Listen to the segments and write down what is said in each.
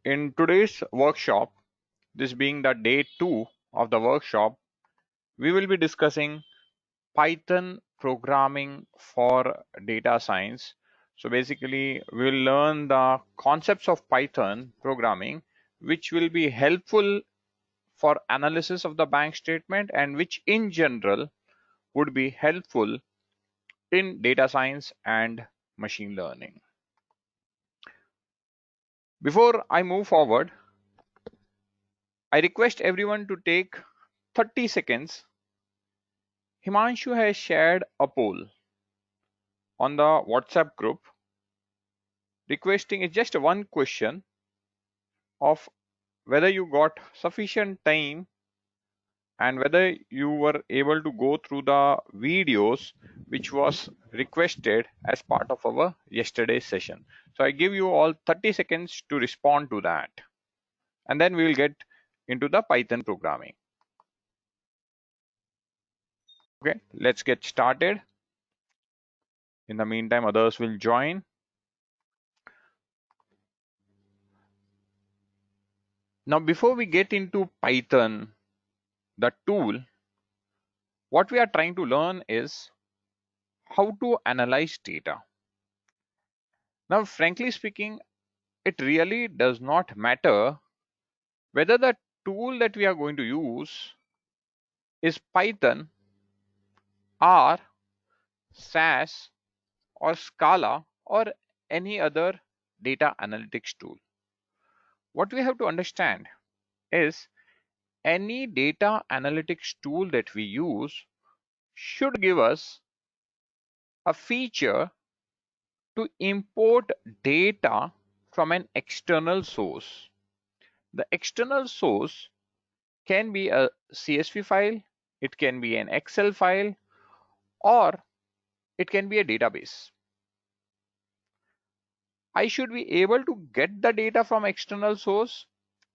In today's workshop, this being the day 2 of the workshop, we will be discussing Python programming for data science. So basically, we'll learn the concepts of Python programming, which will be helpful for analysis of the bank statement and which in general would be helpful in data science and machine learning. Before I move forward, I request everyone to take 30 seconds. Himanshu has shared a poll on the WhatsApp group requesting it's just one question of whether you got sufficient time and whether you were able to go through the videos which was requested as part of our yesterday's session. So I give you all 30 seconds to respond to that, and then we will get into the Python programming. Okay, let's get started. In the meantime, others will join. Now, before we get into Python, the tool, what we are trying to learn is how to analyze data. Now, frankly speaking, it really does not matter whether the tool that we are going to use is Python, R, SAS, or Scala, or any other data analytics tool. What we have to understand is any data analytics tool that we use should give us a feature to import data from an external source. The external source can be a CSV file, it can be an Excel file, or it can be a database. I should be able to get the data from external source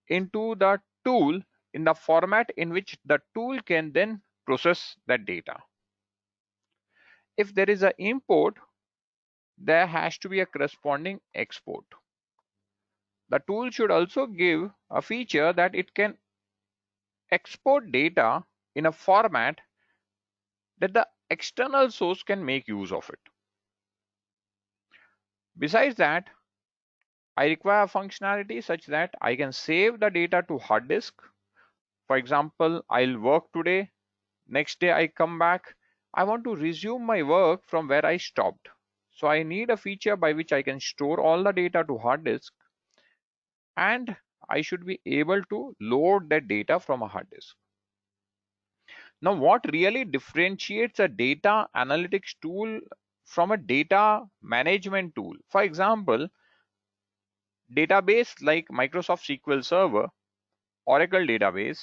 into the tool in the format in which the tool can then process that data. If there is an import, there has to be a corresponding export. The tool should also give a feature that it can export data in a format that the external source can make use of it. Besides that, I require functionality such that I can save the data to hard disk. For example, I'll work today, next day I come back, I want to resume my work from where I stopped. So I need a feature by which I can store all the data to hard disk, and I should be able to load that data from a hard disk. Now, what really differentiates a data analytics tool from a data management tool? For example, database like Microsoft SQL Server, Oracle database,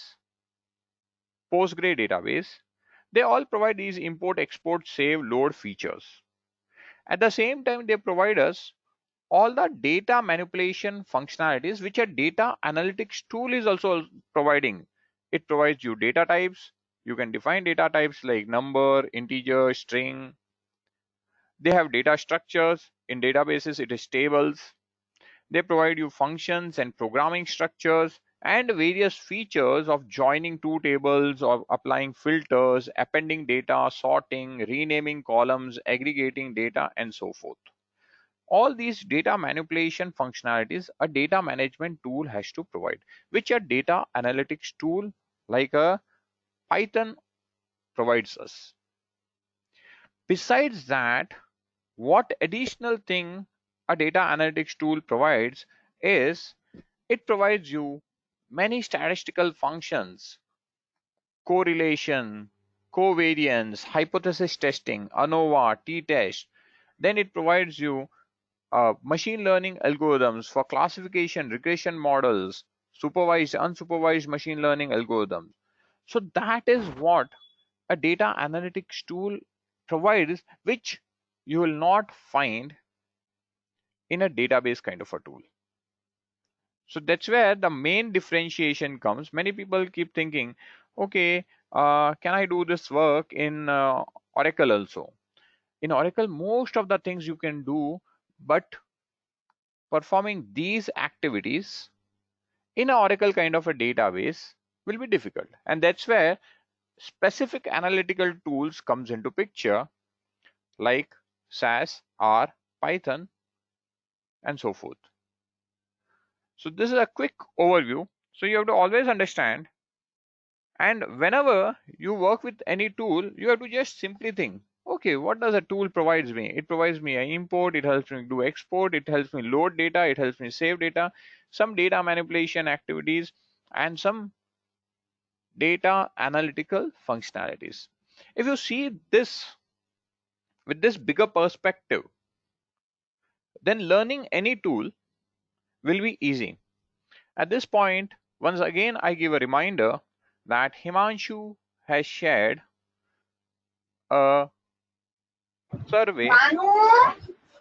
Postgre database, they all provide these import, export, save, load features. At the same time, they provide us all the data manipulation functionalities which a data analytics tool is also providing. It provides you data types. You can define data types like number, integer, string. They have data structures. In databases, it is tables. They provide you functions and programming structures and various features of joining two tables or applying filters, appending data, sorting, renaming columns, aggregating data, and so forth. All these data manipulation functionalities a data management tool has to provide, which a data analytics tool like a Python provides us. Besides that, what additional thing a data analytics tool provides is it provides you many statistical functions, correlation, covariance, hypothesis testing, ANOVA, t-test. Then it provides you machine learning algorithms for classification, regression models, supervised, unsupervised machine learning algorithms. So that is what a data analytics tool provides, which you will not find in a database kind of a tool. So that's where the main differentiation comes. Many people keep thinking, okay, can I do this work in Oracle also? In Oracle, most of the things you can do, but performing these activities in a Oracle kind of a database will be difficult. And that's where specific analytical tools comes into picture, like SAS, R, Python, and so forth. So this is a quick overview. So you have to always understand, and whenever you work with any tool, you have to just simply think, okay, what does a tool provides me? It provides me an import, it helps me do export, it helps me load data, it helps me save data, some data manipulation activities, and some data analytical functionalities. If you see this with this bigger perspective, then learning any tool will be easy. At this point, once again, I give a reminder that Himanshu has shared a survey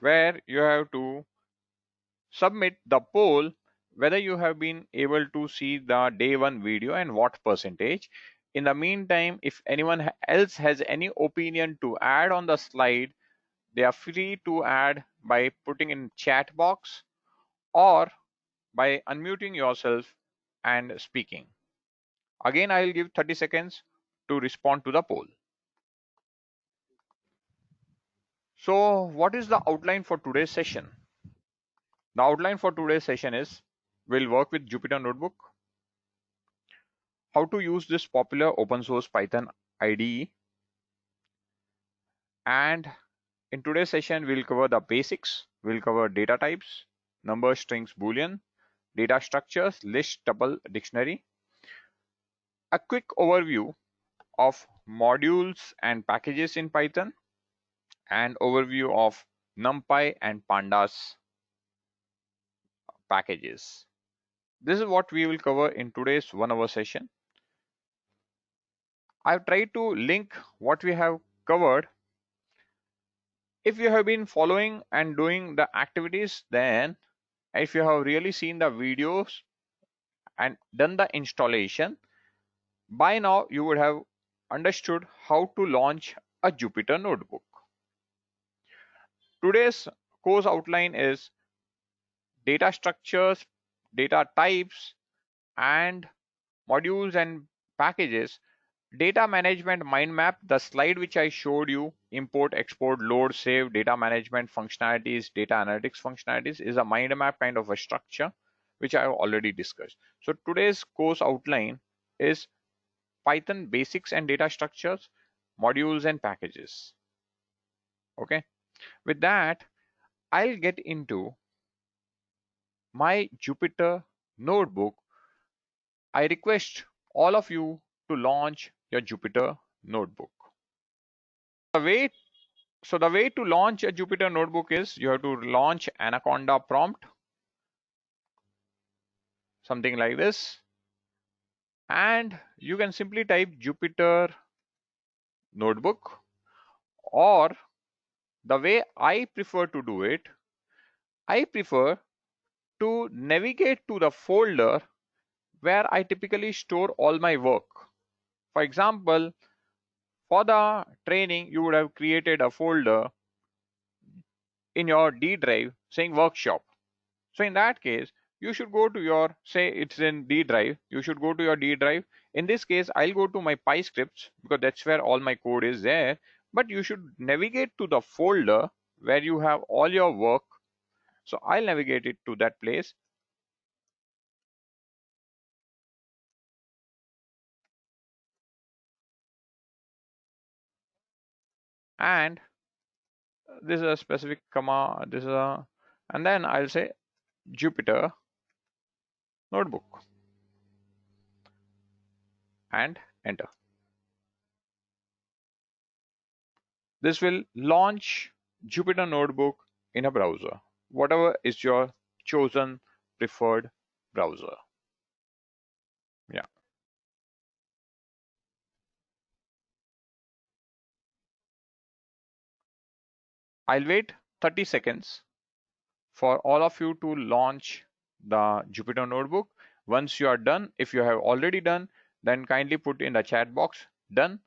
where you have to submit the poll whether you have been able to see the day one video and what percentage. In the meantime, if anyone else has any opinion to add on the slide, they are free to add by putting in chat box or by unmuting yourself and speaking. Again, I will give 30 seconds to respond to the poll. So what is the outline for today's session? The outline for today's session is we'll work with Jupyter Notebook, how to use this popular open source Python IDE, and in today's session we'll cover the basics, we'll cover data types, number, strings, boolean, data structures, list, tuple, dictionary, a quick overview of modules and packages in Python, and overview of NumPy and Pandas packages. This is what we will cover in today's 1 hour session. I've tried to link what we have covered. If you have been following and doing the activities, then if you have really seen the videos and done the installation, by now you would have understood how to launch a Jupyter Notebook. Today's course outline is data structures, data types, and modules and packages. Data management mind map, the slide which I showed you, import, export, load, save, data management functionalities, data analytics functionalities, is a mind map kind of a structure which I have already discussed. So today's course outline is Python basics and data structures, modules and packages. Okay, with that, I'll get into my Jupyter Notebook. I request all of you to launch your Jupyter Notebook. The way to launch a Jupyter Notebook is you have to launch Anaconda prompt, something like this, and you can simply type Jupyter Notebook, or the way I prefer to do it, I prefer to navigate to the folder where I typically store all my work. For example, for the training, you would have created a folder in your D drive saying workshop. So in that case, you should go to your, say it's in D drive, you should go to your D drive. In this case, I'll go to my PyScripts because that's where all my code is there. But you should navigate to the folder where you have all your work. So I'll navigate it to that place. And this is a specific command, this is a, and then I'll say Jupyter Notebook and enter. This will launch Jupyter Notebook in a browser, whatever is your chosen preferred browser. Yeah. I'll wait 30 seconds for all of you to launch the Jupyter Notebook. Once you are done, if you have already done, then kindly put in the chat box done.